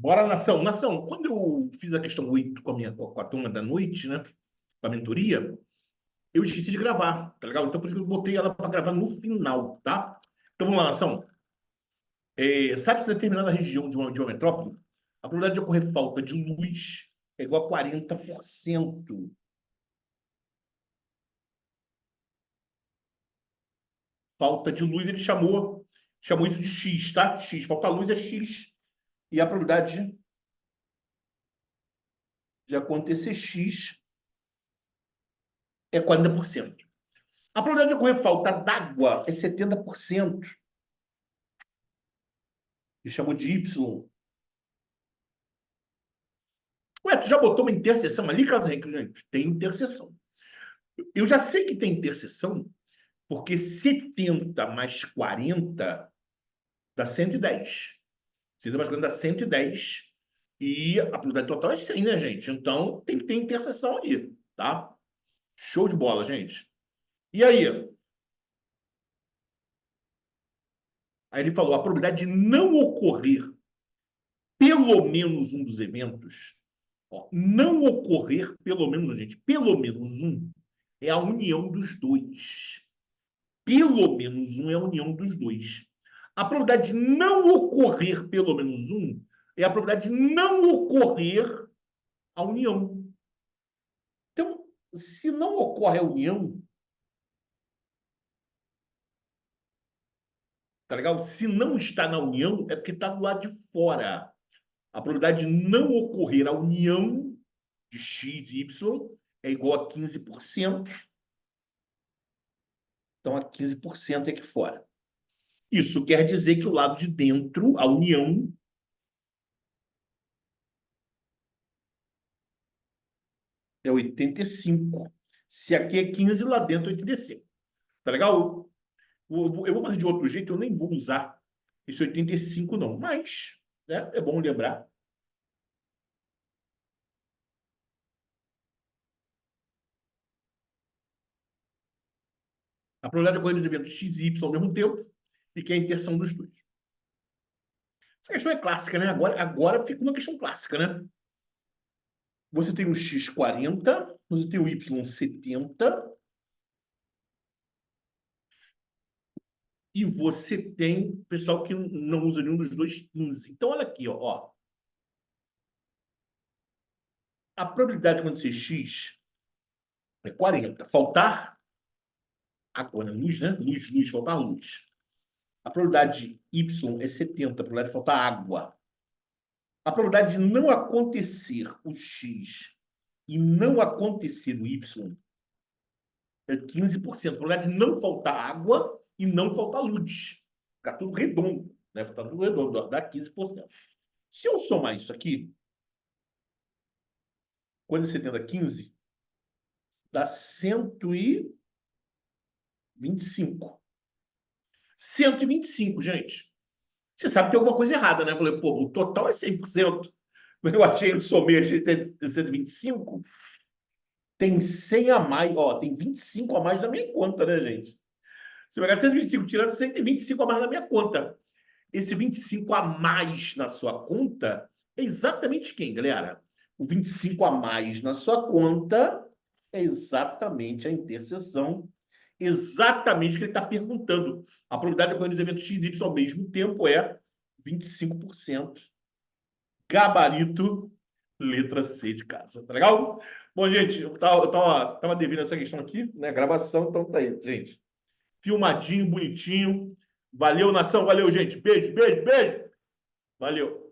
Bora, nação. Nação, quando eu fiz a questão 8 com a turma da noite, né? Com a mentoria, eu esqueci de gravar, tá legal? Então, por isso que eu botei ela para gravar no final, tá? Então, vamos lá, nação. Sabe-se determinada região de uma metrópole, a probabilidade de ocorrer falta de luz é igual a 40%. Falta de luz, ele chamou isso de X, tá? X. Falta luz é X. E a probabilidade de acontecer X é 40%. A probabilidade de ocorrer falta d'água é 70%. Ele chamou de Y. Ué, tu já botou uma interseção ali, Carlos Henrique? Gente, tem interseção. Eu já sei que tem interseção, porque 70 mais 40 dá 110. 70 mais 40 dá 110. E a probabilidade total é 100, né, gente? Então tem que ter interseção aí, tá? Show de bola, gente. E aí? Aí ele falou: a probabilidade de não ocorrer pelo menos um dos eventos, ó, não ocorrer pelo menos um, gente, pelo menos um, é a união dos dois. Pelo menos um é a união dos dois. A probabilidade de não ocorrer pelo menos um é a probabilidade de não ocorrer a união. Então, se não ocorre a união, tá legal? Se não está na união, é porque está do lado de fora. A probabilidade de não ocorrer a união de x e y é igual a 15%. Então, a 15% é aqui fora. Isso quer dizer que o lado de dentro, a união, é 85. Se aqui é 15, lá dentro é 85. Tá legal? Eu vou fazer de outro jeito, eu nem vou usar esse 85, não. Mas, né, é bom lembrar. A probabilidade de ocorrer dos eventos x e y ao mesmo tempo e que é a interseção dos dois. Essa questão é clássica, né? Agora fica uma questão clássica, né? Você tem um x 40, você tem o y 70, e você tem pessoal que não usa nenhum dos dois 15. Então, olha aqui, ó. A probabilidade de acontecer x é 40. Faltar água, né? Luz, né? Luz, faltar luz. A probabilidade de y é 70, a probabilidade de faltar água. A probabilidade de não acontecer o x e não acontecer o y é 15%. A probabilidade de não faltar água e não faltar luz. Ficar tudo redondo, né? Ficar tudo redondo, dá 15%. Se eu somar isso aqui, quando você tenta 15, dá 125. 125, gente. Você sabe que tem alguma coisa errada, né? Eu falei, pô, o total é 100%. Eu achei, eu somei, achei que tem 125. Tem 100 a mais, ó, tem 25 a mais na minha conta, né, gente? Se eu pegar 125 tirando 100, tem 25 a mais na minha conta. Esse 25 a mais na sua conta é exatamente quem, galera? O 25 a mais na sua conta é exatamente a interseção, exatamente o que ele está perguntando. A probabilidade de ocorrer nos eventos x e y ao mesmo tempo é 25%. Gabarito, letra C de casa, tá legal? Bom, gente, eu tava devendo essa questão aqui, né? Gravação, então tá aí, gente. Filmadinho, bonitinho. Valeu, nação. Valeu, gente. Beijo, beijo, beijo. Valeu.